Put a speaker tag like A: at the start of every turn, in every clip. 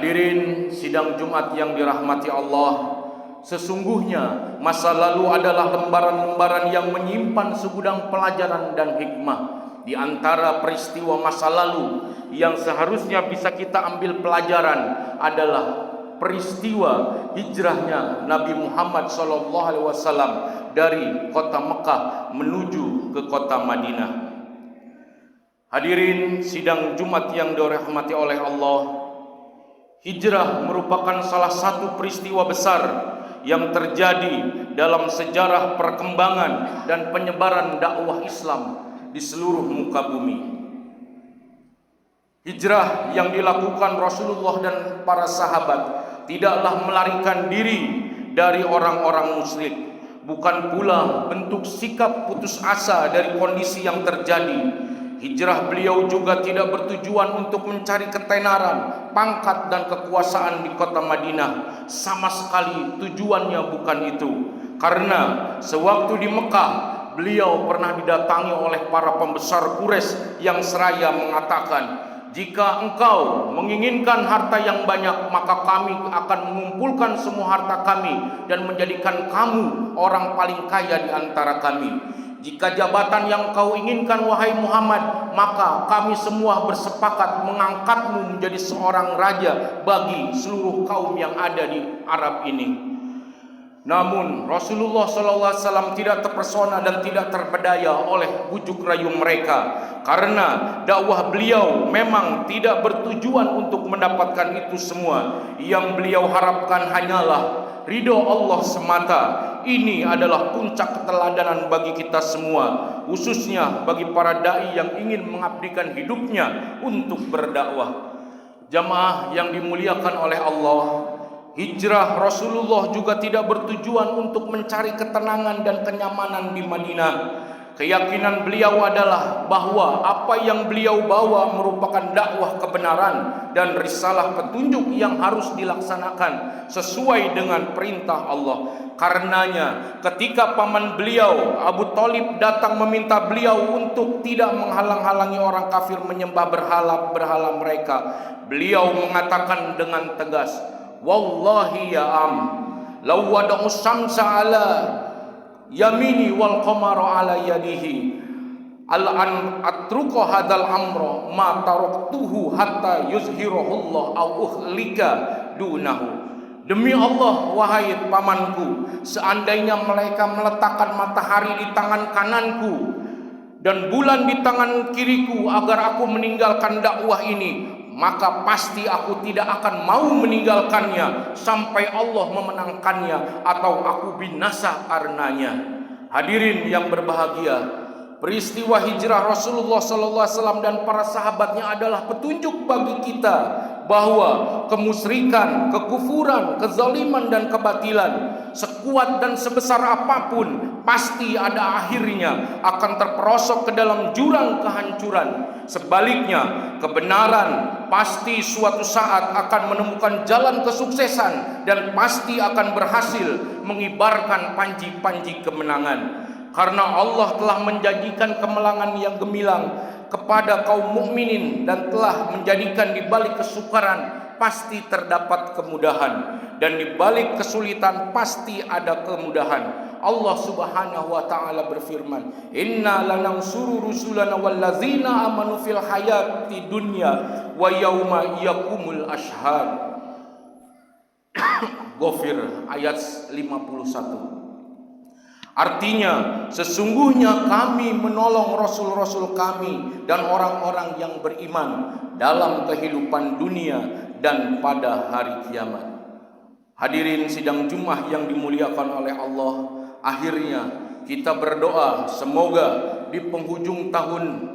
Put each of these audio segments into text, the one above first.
A: Hadirin sidang Jumat yang dirahmati Allah, sesungguhnya masa lalu adalah lembaran-lembaran yang menyimpan segudang pelajaran dan hikmah. Di antara peristiwa masa lalu yang seharusnya bisa kita ambil pelajaran adalah peristiwa hijrahnya Nabi Muhammad SAW dari kota Mekah menuju ke kota Madinah. Hadirin sidang Jumat yang dirahmati oleh Allah, hijrah merupakan salah satu peristiwa besar yang terjadi dalam sejarah perkembangan dan penyebaran dakwah Islam di seluruh muka bumi. Hijrah yang dilakukan Rasulullah dan para sahabat tidaklah melarikan diri dari orang-orang musyrik, bukan pula bentuk sikap putus asa dari kondisi yang terjadi. Hijrah beliau juga tidak bertujuan untuk mencari ketenaran, pangkat dan kekuasaan di kota Madinah. Sama sekali tujuannya bukan itu. Karena sewaktu di Mekah, beliau pernah didatangi oleh para pembesar Quraisy yang seraya mengatakan, "Jika engkau menginginkan harta yang banyak, maka kami akan mengumpulkan semua harta kami dan menjadikan kamu orang paling kaya di antara kami. Jika jabatan yang kau inginkan, wahai Muhammad, maka kami semua bersepakat mengangkatmu menjadi seorang raja bagi seluruh kaum yang ada di Arab ini." Namun Rasulullah SAW tidak terpesona dan tidak terpedaya oleh bujuk rayu mereka, karena dakwah beliau memang tidak bertujuan untuk mendapatkan itu semua. Yang beliau harapkan hanyalah ridho Allah semata. Ini adalah puncak keteladanan bagi kita semua, khususnya bagi para dai yang ingin mengabdikan hidupnya untuk berdakwah. Jamaah yang dimuliakan oleh Allah, hijrah Rasulullah juga tidak bertujuan untuk mencari ketenangan dan kenyamanan di Madinah. Keyakinan beliau adalah bahwa apa yang beliau bawa merupakan dakwah kebenaran dan risalah petunjuk yang harus dilaksanakan sesuai dengan perintah Allah. Karenanya ketika paman beliau Abu Thalib datang meminta beliau untuk tidak menghalang-halangi orang kafir menyembah berhala mereka, beliau mengatakan dengan tegas, "Wallahi ya am, law wada'u syamsa ala yamini wal qamara ala yadihi al-an atruqa hadal amra ma taraktuhu hatta yuzhirahullah au ukhlika dunahu." Demi Allah, wahai pamanku, seandainya mereka meletakkan matahari di tangan kananku dan bulan di tangan kiriku agar aku meninggalkan dakwah ini, maka pasti aku tidak akan mau meninggalkannya sampai Allah memenangkannya atau aku binasa karenanya. Hadirin yang berbahagia, peristiwa hijrah Rasulullah SAW dan para sahabatnya adalah petunjuk bagi kita bahwa kemusyrikan, kekufuran, kezaliman dan kebatilan, sekuat dan sebesar apapun, pasti ada akhirnya akan terperosok ke dalam jurang kehancuran. Sebaliknya, kebenaran pasti suatu saat akan menemukan jalan kesuksesan dan pasti akan berhasil mengibarkan panji-panji kemenangan. Karena Allah telah menjanjikan kemenangan yang gemilang kepada kaum mukminin dan telah menjadikan di balik kesukaran pasti terdapat kemudahan dan di balik kesulitan pasti ada kemudahan. Allah Subhanahu wa taala berfirman, "Inna lanansuru rusulana wallazina amanu fil hayati dunya wa yauma yaqumul ashhad." Ghafir ayat 51. Artinya, sesungguhnya kami menolong rasul-rasul kami dan orang-orang yang beriman dalam kehidupan dunia dan pada hari kiamat. Hadirin sidang Jumat yang dimuliakan oleh Allah, akhirnya kita berdoa semoga di penghujung tahun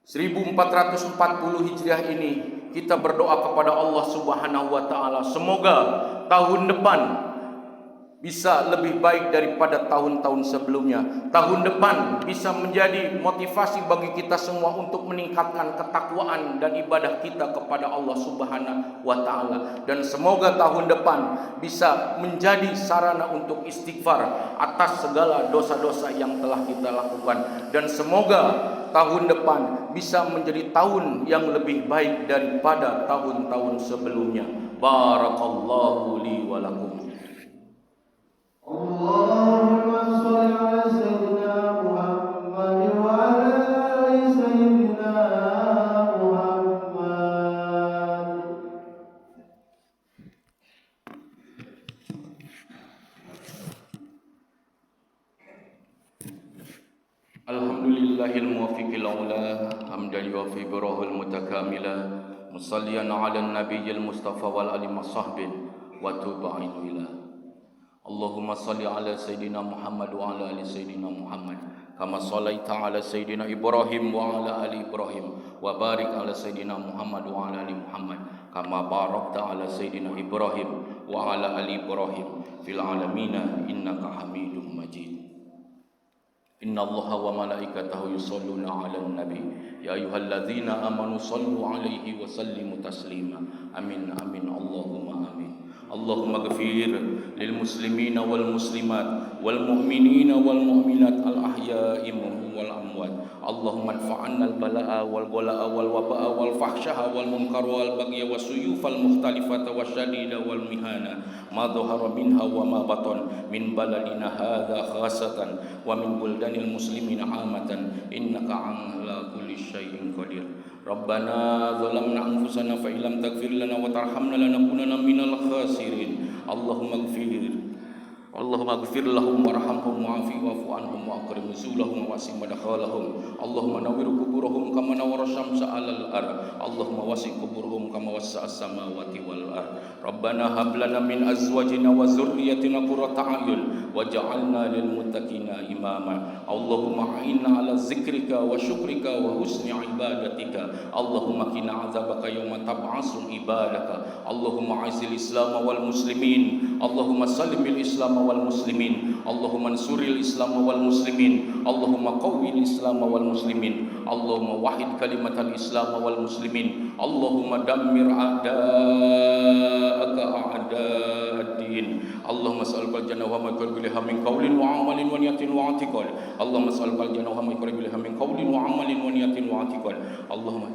A: 1440 Hijriah ini kita berdoa kepada Allah Subhanahu wa taala, semoga tahun depan bisa lebih baik daripada tahun-tahun sebelumnya. Tahun depan bisa menjadi motivasi bagi kita semua untuk meningkatkan ketakwaan dan ibadah kita kepada Allah Subhanahu wa taala. Dan semoga tahun depan bisa menjadi sarana untuk istighfar atas segala dosa-dosa yang telah kita lakukan. Dan semoga tahun depan bisa menjadi tahun yang lebih baik daripada tahun-tahun sebelumnya. Barakallahu li wa lakum.
B: Allahumma shalli ala sayyidina Muhammad wa ala ali sayyidina Muhammad.
A: Alhamdulillahil muwaffiqil a'la hamdan yuwaffi birahul mutakamila musalliyan ala nabiyil mustafa wal ali masahbin wa tubain ila. Allahumma salli ala sayyidina Muhammad wa ala ali sayyidina Muhammad kama sallaita ala sayyidina Ibrahim wa ala ali Ibrahim wa barik ala sayyidina Muhammad wa ala ali Muhammad kama barakta ala sayyidina Ibrahim wa ala ali Ibrahim fil alamin innaka Hamidum Majid. Inna Allaha wa malaikatahu yusalluna 'alan nabi ya ayyuhalladzina amanu sallu 'alaihi wa sallimu taslima. Amin amin Allahumma amin. Allahumma ghfir lil muslimina wal muslimat wal mu'minina wal mu'minat al ahya'i minhum wal amwat. Allahumma anfa'na al bala'a wal ghala'a wal waba'a wal fahsya'a wal munkar wal baghya was suyufal mukhtalifata wasyadida wal mihana ma dhahara minha wa ma batan min baladina hadza khasatan wa min buldanil muslimina amatan innaka ala kulli syai'in qadir. Rabbana zalamna anfusana fa illam taghfir lana wa tarhamna lanakunanna minal khasirin. Allahumma ighfir lahum warhamhum wa'afi wa'fu anhum wa akrim nuzulahum wa wasi' madkhalahum. Allahumma nawwir quburahum kama nawwara syamsa 'alal ard. Allahumma wasi' quburahum kama wasa'a as-samawati wal ard. Rabbana hab lana min azwajina wa dzurriyyatina qurrata a'yun waj'alna lil muttaqina imama. Allahumma a'inna 'ala dzikrika wa syukrika wa husni ibadatika. Allahumma qina 'adzabaka yauma tab'asu ibadaka. Allahumma 'azzil islam wal muslimin. Allahumma sallimil islam wal muslimin. Allahumma ansuril islam wal muslimin. Allahumma qawwil islam wal muslimin. Allahumma wahid kalimatal islam wal muslimin. Allahumma dammir a'da'aka a'da'ad-din. Allahumma as'aluka al-jannah wa ma qarraba ilaiha min qawlin wa 'amalin wa niyatin wa i'tiqad. Allahumma as'aluka al-jannah wa ma qarraba ilaiha min qawlin wa 'amalin wa niyatin wa i'tiqad. Allahumma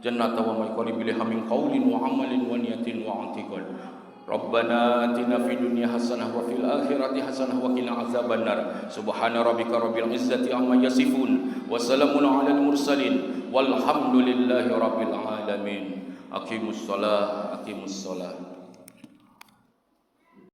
A: jannata wa ma qarraba ilaiha min qawlin wa 'amalin wa niyatin wa i'tiqad. Rabbana atina fid dunya hasanah wa fil akhirati hasanah wa qina azabannar. Subhana rabbika rabbil izzati amma yasifun wa salamun 'alal mursalin walhamdulillahi rabbil alamin. Aqimus shalah.